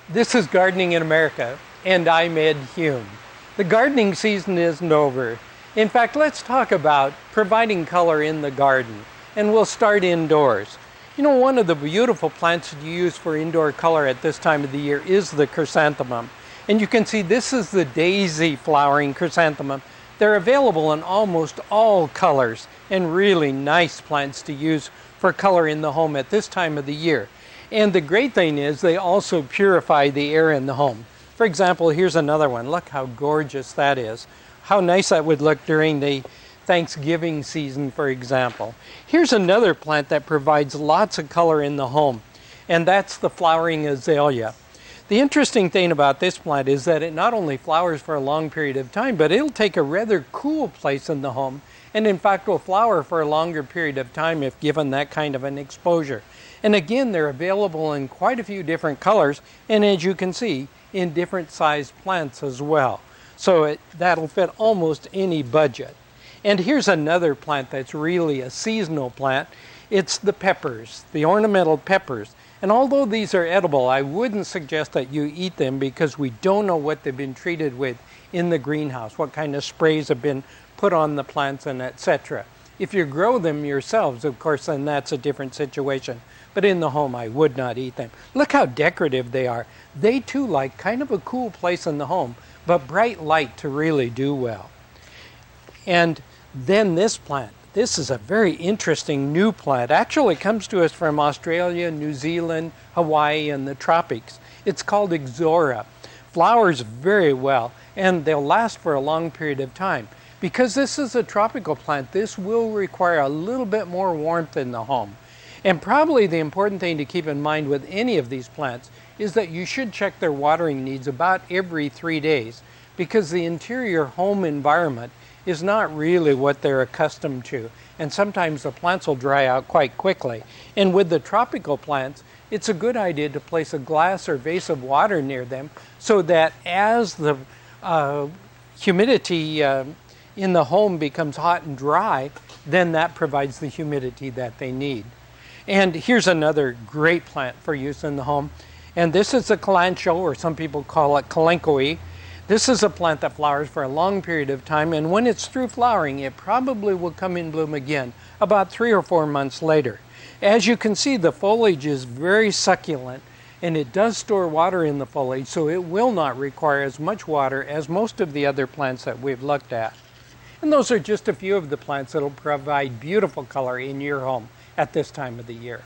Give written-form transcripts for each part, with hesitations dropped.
This is Gardening in America, and I'm Ed Hume. The gardening season isn't over. In fact, let's talk about providing color in the garden, and we'll start indoors. You know, one of the beautiful plants you use for indoor color at this time of the year is the chrysanthemum. And you can see this is the daisy flowering chrysanthemum. They're available in almost all colors and really nice plants to use for color in the home at this time of the year. And the great thing is they also purify the air in the home. For example, here's another one. Look how gorgeous that is. How nice that would look during the Thanksgiving season, for example. Here's another plant that provides lots of color in the home, and that's the flowering azalea. The interesting thing about this plant is that it not only flowers for a long period of time, but it'll take a rather cool place in the home, and in fact will flower for a longer period of time if given that kind of an exposure. And again, they're available in quite a few different colors, and as you can see, in different sized plants as well. So that'll fit almost any budget. And here's another plant that's really a seasonal plant. It's the peppers, the ornamental peppers. And although these are edible, I wouldn't suggest that you eat them because we don't know what they've been treated with in the greenhouse, what kind of sprays have been put on the plants and etc. If you grow them yourselves, of course, then that's a different situation. But in the home, I would not eat them. Look how decorative they are. They too like kind of a cool place in the home, but bright light to really do well. And then this plant. This is a very interesting new plant. Actually, it comes to us from Australia, New Zealand, Hawaii, and the tropics. It's called Ixora. Flowers very well, and they'll last for a long period of time. Because this is a tropical plant, this will require a little bit more warmth in the home. And probably the important thing to keep in mind with any of these plants is that you should check their watering needs about every 3 days, because the interior home environment is not really what they're accustomed to. And sometimes the plants will dry out quite quickly. And with the tropical plants, it's a good idea to place a glass or vase of water near them so that as the humidity in the home becomes hot and dry, then that provides the humidity that they need. And here's another great plant for use in the home. And this is a kalanchoe, or some people call it kalanchoe. This is a plant that flowers for a long period of time, and when it's through flowering, it probably will come in bloom again about 3 or 4 months later. As you can see, the foliage is very succulent, and it does store water in the foliage, so it will not require as much water as most of the other plants that we've looked at. And those are just a few of the plants that will provide beautiful color in your home at this time of the year.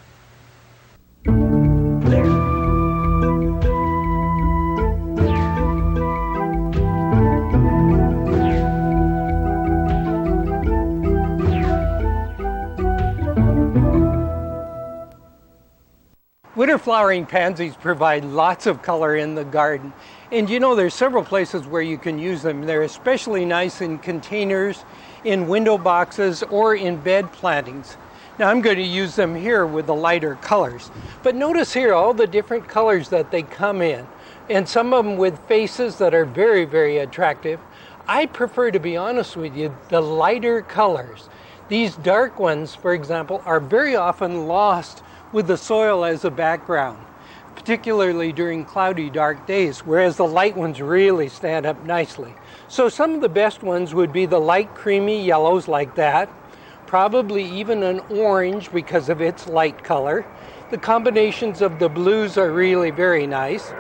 Winter flowering pansies provide lots of color in the garden. And you know, there's several places where you can use them. They're especially nice in containers, in window boxes, or in bed plantings. Now I'm going to use them here with the lighter colors. But notice here all the different colors that they come in. And some of them with faces that are very, very attractive. I prefer, to be honest with you, the lighter colors. These dark ones, for example, are very often lost with the soil as a background, particularly during cloudy, dark days, whereas the light ones really stand up nicely. So some of the best ones would be the light creamy yellows like that, probably even an orange because of its light color. The combinations of the blues are really very nice.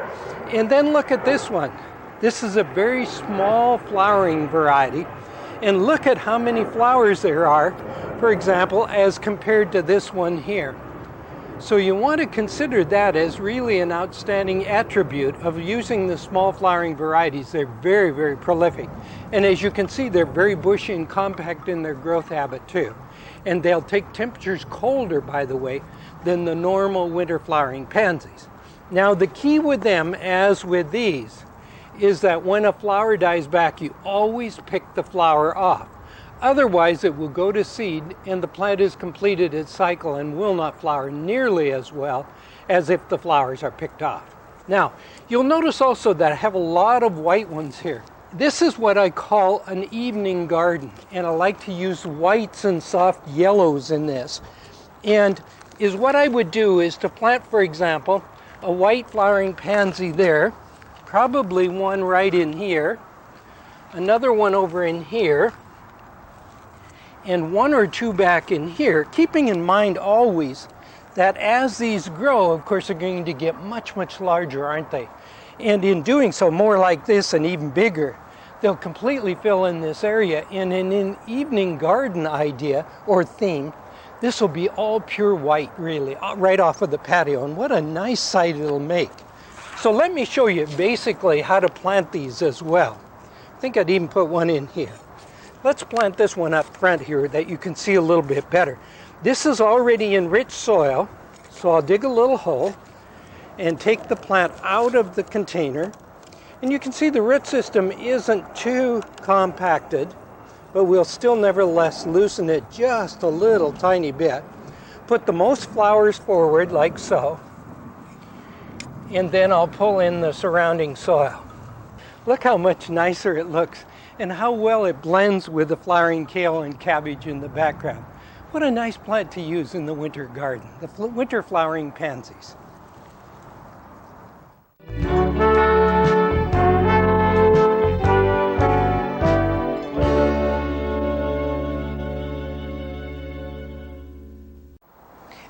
And then look at this one. This is a very small flowering variety. And look at how many flowers there are, for example, as compared to this one here. So you want to consider that as really an outstanding attribute of using the small flowering varieties. They're very, very prolific. And as you can see, they're very bushy and compact in their growth habit too. And they'll take temperatures colder, by the way, than the normal winter flowering pansies. Now the key with them, as with these, is that when a flower dies back, you always pick the flower off. Otherwise, it will go to seed and the plant has completed its cycle and will not flower nearly as well as if the flowers are picked off. Now, you'll notice also that I have a lot of white ones here. This is what I call an evening garden, and I like to use whites and soft yellows in this. And what I would do is to plant, for example, a white flowering pansy there, probably one right in here, another one over in here, and one or two back in here, keeping in mind always that as these grow, of course, they're going to get much, much larger, aren't they? And in doing so, more like this and even bigger, they'll completely fill in this area. And in an evening garden idea or theme, this will be all pure white, really, right off of the patio. And what a nice sight it'll make. So let me show you basically how to plant these as well. I think I'd even put one in here. Let's plant this one up front here that you can see a little bit better. This is already in rich soil, so I'll dig a little hole and take the plant out of the container. And you can see the root system isn't too compacted, but we'll still nevertheless loosen it just a little tiny bit. Put the most flowers forward like so, and then I'll pull in the surrounding soil. Look how much nicer it looks and how well it blends with the flowering kale and cabbage in the background. What a nice plant to use in the winter garden, the winter flowering pansies.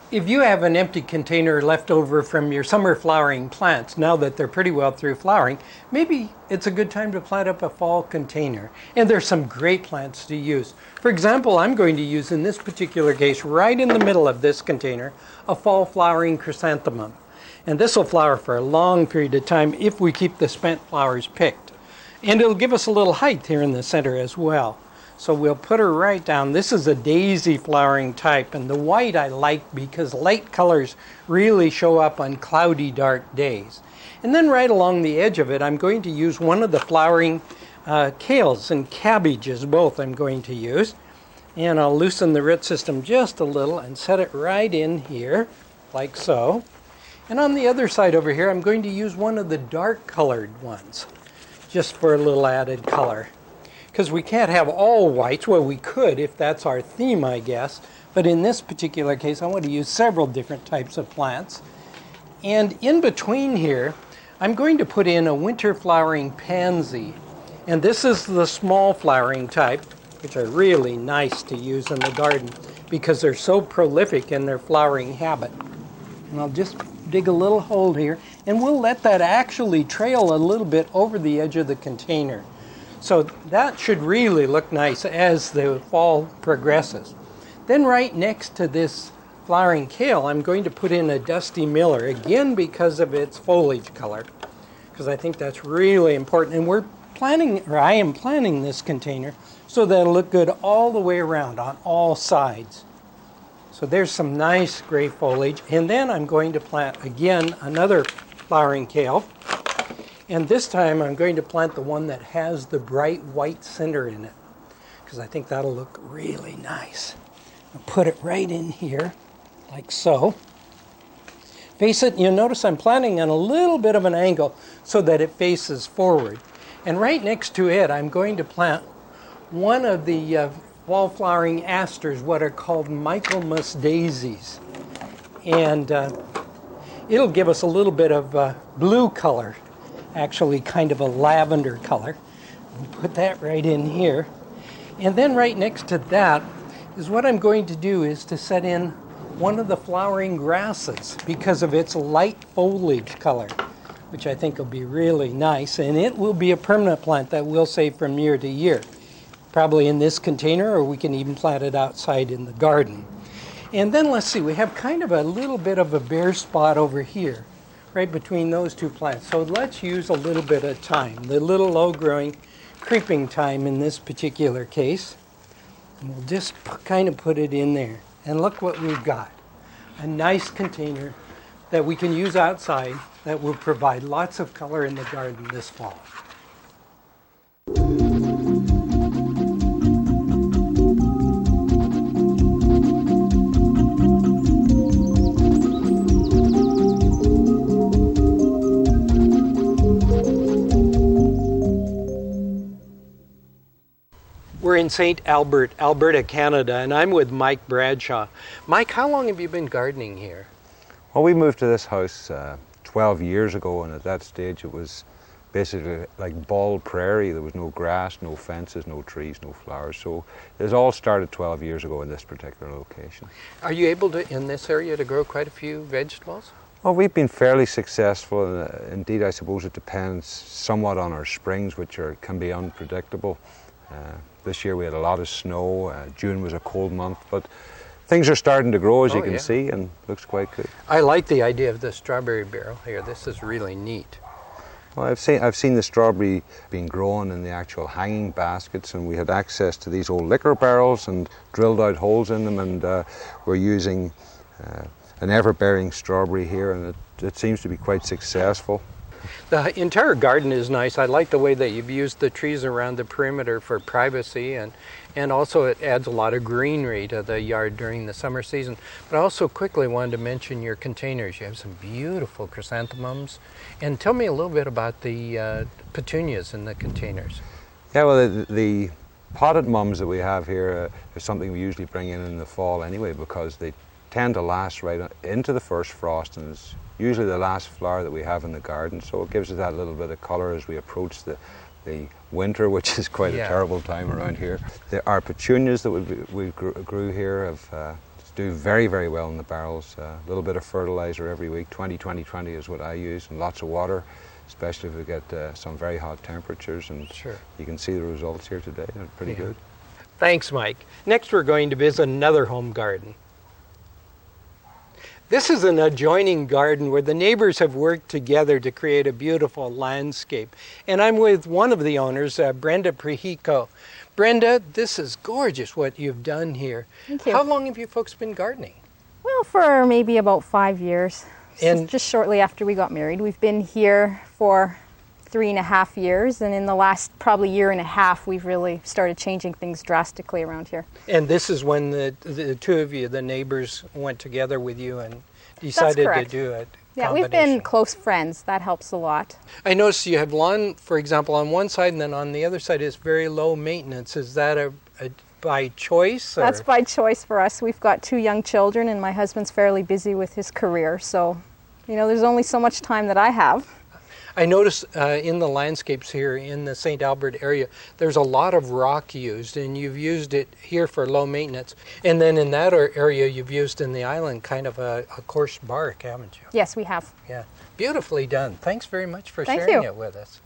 If you have an empty container left over from your summer flowering plants, now that they're pretty well through flowering, maybe it's a good time to plant up a fall container. And there's some great plants to use. For example, I'm going to use in this particular case, right in the middle of this container, a fall flowering chrysanthemum. And this will flower for a long period of time if we keep the spent flowers picked. And it'll give us a little height here in the center as well. So we'll put her right down. This is a daisy flowering type, and the white I like because light colors really show up on cloudy, dark days. And then right along the edge of it, I'm going to use one of the flowering kales and cabbages, both I'm going to use. And I'll loosen the root system just a little and set it right in here, like so. And on the other side over here, I'm going to use one of the dark colored ones, just for a little added color. Because we can't have all whites. Well, we could if that's our theme, I guess. But in this particular case, I want to use several different types of plants. And in between here, I'm going to put in a winter flowering pansy. And this is the small flowering type, which are really nice to use in the garden because they're so prolific in their flowering habit. And I'll just dig a little hole here, and we'll let that actually trail a little bit over the edge of the container. So that should really look nice as the fall progresses. Then right next to this flowering kale, I'm going to put in a dusty miller, again because of its foliage color, because I think that's really important. And I am planning this container so that it'll look good all the way around on all sides. So there's some nice gray foliage. And then I'm going to plant, again, another flowering kale. And this time I'm going to plant the one that has the bright white center in it, because I think that'll look really nice. I'll put it right in here, like so. Face it, you'll notice I'm planting on a little bit of an angle so that it faces forward. And right next to it, I'm going to plant one of the fall flowering asters, what are called Michaelmas daisies. And it'll give us a little bit of blue color. Actually kind of a lavender color. Put that right in here. And then right next to that is what I'm going to do is to set in one of the flowering grasses because of its light foliage color, which I think will be really nice. And it will be a permanent plant that we'll save from year to year. Probably in this container, or we can even plant it outside in the garden. And then let's see, we have kind of a little bit of a bare spot over here, right between those two plants. So let's use a little bit of thyme, the little low-growing creeping thyme in this particular case. And we'll just kind of put it in there. And look what we've got. A nice container that we can use outside that will provide lots of color in the garden this fall. We're in St. Albert, Alberta, Canada, and I'm with Mike Bradshaw. Mike, how long have you been gardening here? Well, we moved to this house 12 years ago, and at that stage it was basically like bald prairie. There was no grass, no fences, no trees, no flowers. So it all started 12 years ago in this particular location. Are you able to, in this area, to grow quite a few vegetables? Well, we've been fairly successful. Indeed, I suppose it depends somewhat on our springs, which can be unpredictable. This year we had a lot of snow. June was a cold month, but things are starting to grow, as you can see, and looks quite good. I like the idea of the strawberry barrel here. This is really neat. Well, I've seen the strawberry being grown in the actual hanging baskets, and we had access to these old liquor barrels and drilled out holes in them, and we're using an ever-bearing strawberry here, and it seems to be quite successful. The entire garden is nice. I like the way that you've used the trees around the perimeter for privacy, and also it adds a lot of greenery to the yard during the summer season. But I also quickly wanted to mention your containers. You have some beautiful chrysanthemums. And tell me a little bit about the petunias in the containers. Yeah, well, the potted mums that we have here is something we usually bring in the fall anyway, because they tend to last right into the first frost, and it's usually the last flower that we have in the garden, so it gives us that little bit of colour as we approach the winter, which is quite a terrible time around here. Our petunias that we grew here do very, very well in the barrels. A little bit of fertiliser every week. 20-20-20 is what I use, and lots of water, especially if we get some very hot temperatures, and you can see the results here today. They're pretty good. Thanks, Mike. Next we're going to visit another home garden. This is an adjoining garden where the neighbors have worked together to create a beautiful landscape. And I'm with one of the owners, Brenda Prejico. Brenda, this is gorgeous what you've done here. Thank you. How long have you folks been gardening? Well, for maybe about 5 years. And just shortly after we got married. We've been here for 3.5 years, and in the last probably year and a half we've really started changing things drastically around here. And this is when the two of you, the neighbors, went together with you and decided to do it. Yeah, we've been close friends. That helps a lot. I noticed you have lawn, for example, on one side, and then on the other side is very low maintenance. Is that by choice? Or? That's by choice for us. We've got 2 young children, and my husband's fairly busy with his career, so there's only so much time that I have. I noticed in the landscapes here in the St. Albert area, there's a lot of rock used, and you've used it here for low maintenance. And then in that area, you've used in the island kind of a coarse bark, haven't you? Yes, we have. Yeah, beautifully done. Thanks very much for sharing it with us.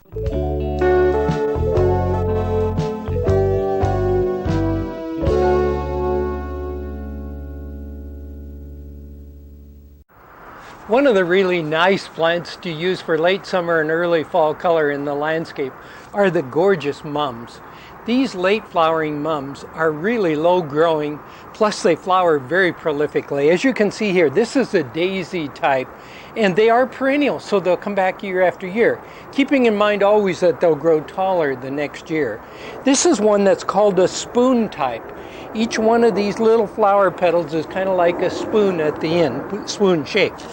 One of the really nice plants to use for late summer and early fall color in the landscape are the gorgeous mums. These late flowering mums are really low growing, plus they flower very prolifically. As you can see here, this is a daisy type, and they are perennial, so they'll come back year after year, keeping in mind always that they'll grow taller the next year. This is one that's called a spoon type. Each one of these little flower petals is kind of like a spoon at the end, spoon shaped.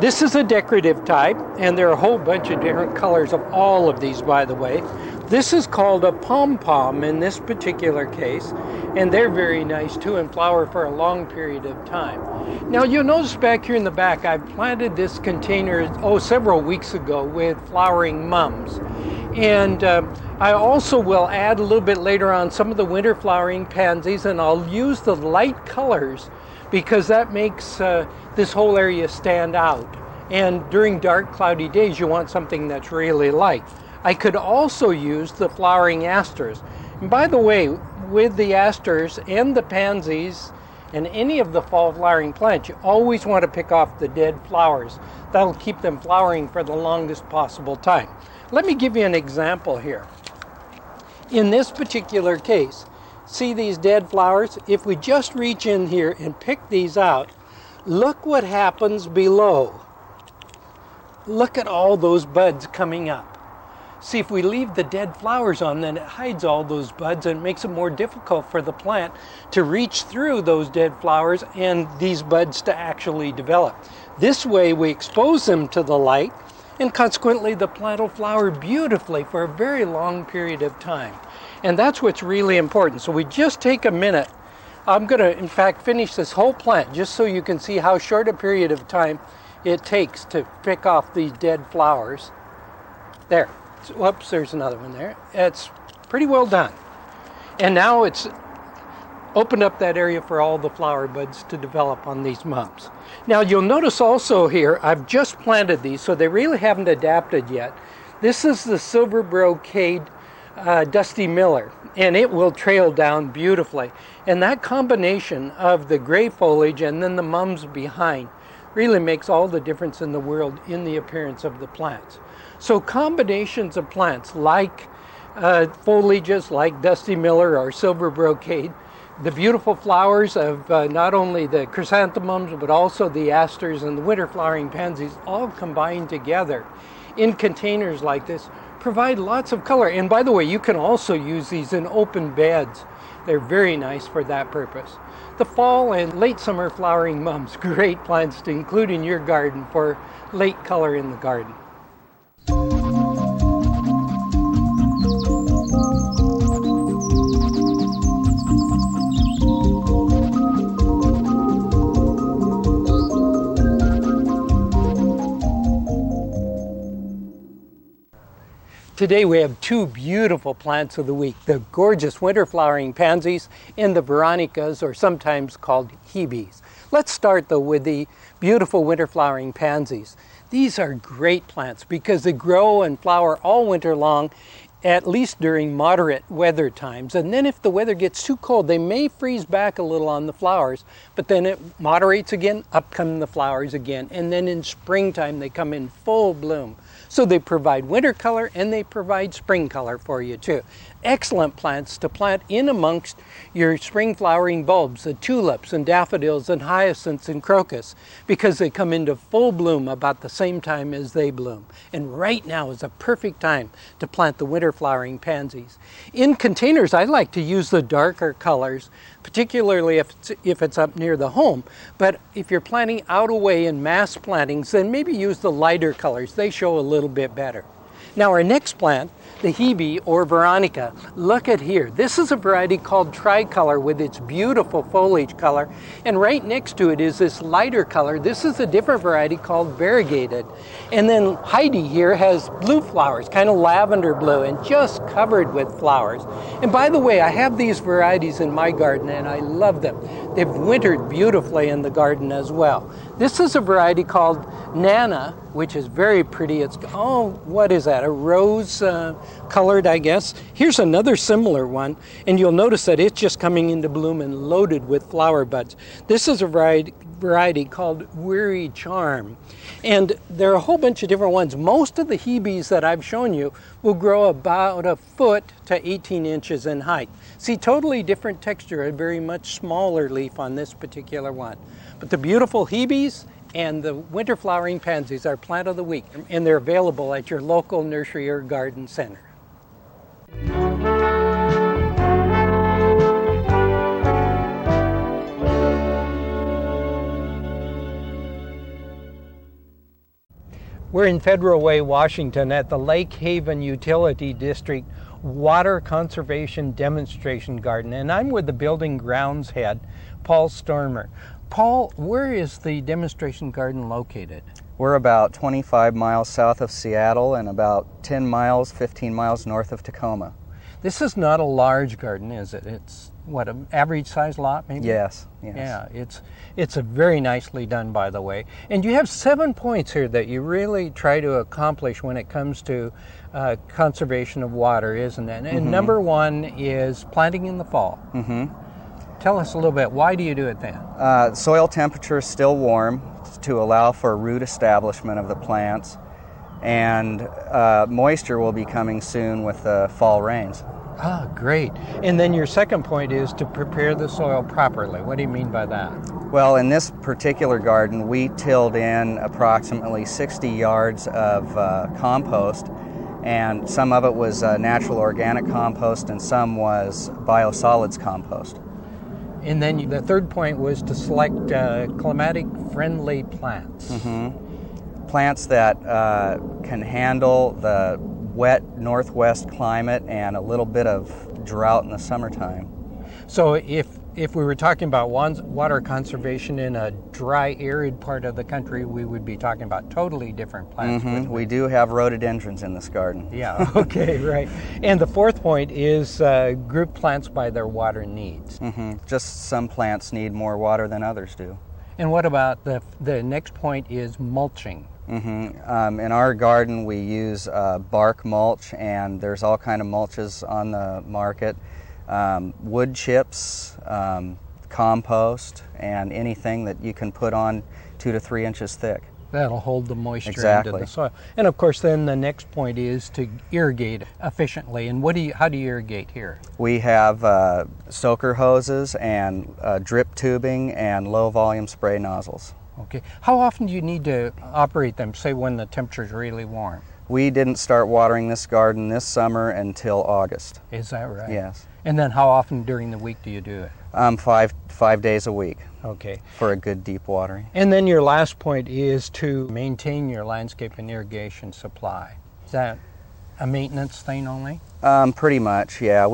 This is a decorative type, and there are a whole bunch of different colors of all of these, by the way. This is called a pom-pom in this particular case, and they're very nice too and flower for a long period of time. Now you'll notice back here in the back, I planted this container several weeks ago with flowering mums. And I also will add a little bit later on some of the winter flowering pansies, and I'll use the light colors because that makes this whole area stand out. And during dark, cloudy days, you want something that's really light. I could also use the flowering asters. And by the way, with the asters and the pansies and any of the fall flowering plants, you always want to pick off the dead flowers. That'll keep them flowering for the longest possible time. Let me give you an example here. In this particular case, see these dead flowers? If we just reach in here and pick these out, look what happens below. Look at all those buds coming up. See, if we leave the dead flowers on, then it hides all those buds and makes it more difficult for the plant to reach through those dead flowers and these buds to actually develop. This way we expose them to the light, and consequently the plant will flower beautifully for a very long period of time. And that's what's really important. So we just take a minute. I'm going to, in fact, finish this whole plant just so you can see how short a period of time it takes to pick off these dead flowers. There. Whoops, there's another one there. It's pretty well done. And now it's opened up that area for all the flower buds to develop on these mums. Now you'll notice also here, I've just planted these, so they really haven't adapted yet. This is the silver brocade Dusty Miller, and it will trail down beautifully. And that combination of the gray foliage and then the mums behind really makes all the difference in the world in the appearance of the plants. So combinations of plants like foliages like Dusty Miller or silver brocade, the beautiful flowers of not only the chrysanthemums but also the asters and the winter flowering pansies all combined together in containers like this provide lots of color. And by the way, you can also use these in open beds. They're very nice for that purpose. The fall and late summer flowering mums, great plants to include in your garden for late color in the garden. Today we have two beautiful plants of the week, the gorgeous winter flowering pansies and the veronicas, or sometimes called hebes. Let's start though with the beautiful winter flowering pansies. These are great plants because they grow and flower all winter long, at least during moderate weather times. And then if the weather gets too cold, they may freeze back a little on the flowers, but then it moderates again, up come the flowers again. And then in springtime, they come in full bloom. So they provide winter color and they provide spring color for you too. Excellent plants to plant in amongst your spring flowering bulbs, the tulips and daffodils and hyacinths and crocus, because they come into full bloom about the same time as they bloom. And right now is a perfect time to plant the winter flowering pansies. In containers, I like to use the darker colors, particularly if it's up near the home. But if you're planting out away in mass plantings, then maybe use the lighter colors. They show a little bit better. Now our next plant, the hebe or veronica, look at here. This is a variety called tricolor with its beautiful foliage color, and right next to it is this lighter color. This is a different variety called variegated. And then Heidi here has blue flowers, kind of lavender blue and just covered with flowers. And by the way, I have these varieties in my garden and I love them. They've wintered beautifully in the garden as well. This is a variety called Nana, which is very pretty. It's, oh, what is that? A rose colored, I guess. Here's another similar one, and you'll notice that it's just coming into bloom and loaded with flower buds. This is a variety called Weary Charm. And there are a whole bunch of different ones. Most of the hebes that I've shown you will grow about a foot to 18 inches in height. See, totally different texture, a very much smaller leaf on this particular one. But the beautiful hebes and the winter flowering pansies are plant of the week, and they're available at your local nursery or garden center. We're in Federal Way, Washington at the Lake Haven Utility District Water Conservation Demonstration Garden, and I'm with the building grounds head, Paul Stormer. Paul, where is the demonstration garden located? We're about 25 miles south of Seattle and about 10 miles, 15 miles north of Tacoma. This is not a large garden, is it? It's, what, an average size lot maybe? Yes. Yeah, it's a very nicely done, by the way. And you have 7 points here that you really try to accomplish when it comes to conservation of water, isn't it? And number one is planting in the fall. Tell us a little bit, why do you do it then? Soil temperature is still warm to allow for root establishment of the plants, and moisture will be coming soon with the fall rains. Ah, great. And then your second point is to prepare the soil properly. What do you mean by that? Well, in this particular garden, we tilled in approximately 60 yards of compost, and some of it was natural organic compost and some was biosolids compost. And then the third point was to select climatic-friendly plants. Plants that can handle the wet northwest climate and a little bit of drought in the summertime. So if if we were talking about water conservation in a dry, arid part of the country, we would be talking about totally different plants. We do have rhododendrons in this garden. Yeah, okay, right. And the fourth point is group plants by their water needs. Just some plants need more water than others do. And what about the next point is mulching? In our garden we use bark mulch, and there's all kind of mulches on the market. Wood chips, compost, and anything that you can put on 2 to 3 inches thick. That'll hold the moisture Exactly. into the soil. And of course then the next point is to irrigate efficiently. And how do you irrigate here? We have soaker hoses and drip tubing and low volume spray nozzles. Okay. How often do you need to operate them, say when the temperature's really warm? We didn't start watering this garden this summer until August. Is that right? Yes. And then how often during the week do you do it? 5 days a week. Okay. For a good deep watering. And then your last point is to maintain your landscape and irrigation supply. Is that a maintenance thing only? Pretty much, yeah.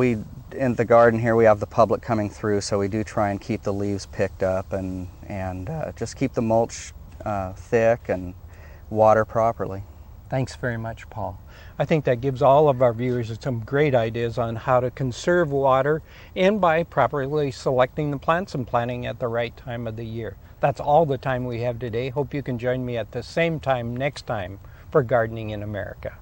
In the garden here we have the public coming through, so we do try and keep the leaves picked up and just keep the mulch thick and water properly. Thanks very much, Paul. I think that gives all of our viewers some great ideas on how to conserve water and by properly selecting the plants and planting at the right time of the year. That's all the time we have today. Hope you can join me at the same time next time for Gardening in America.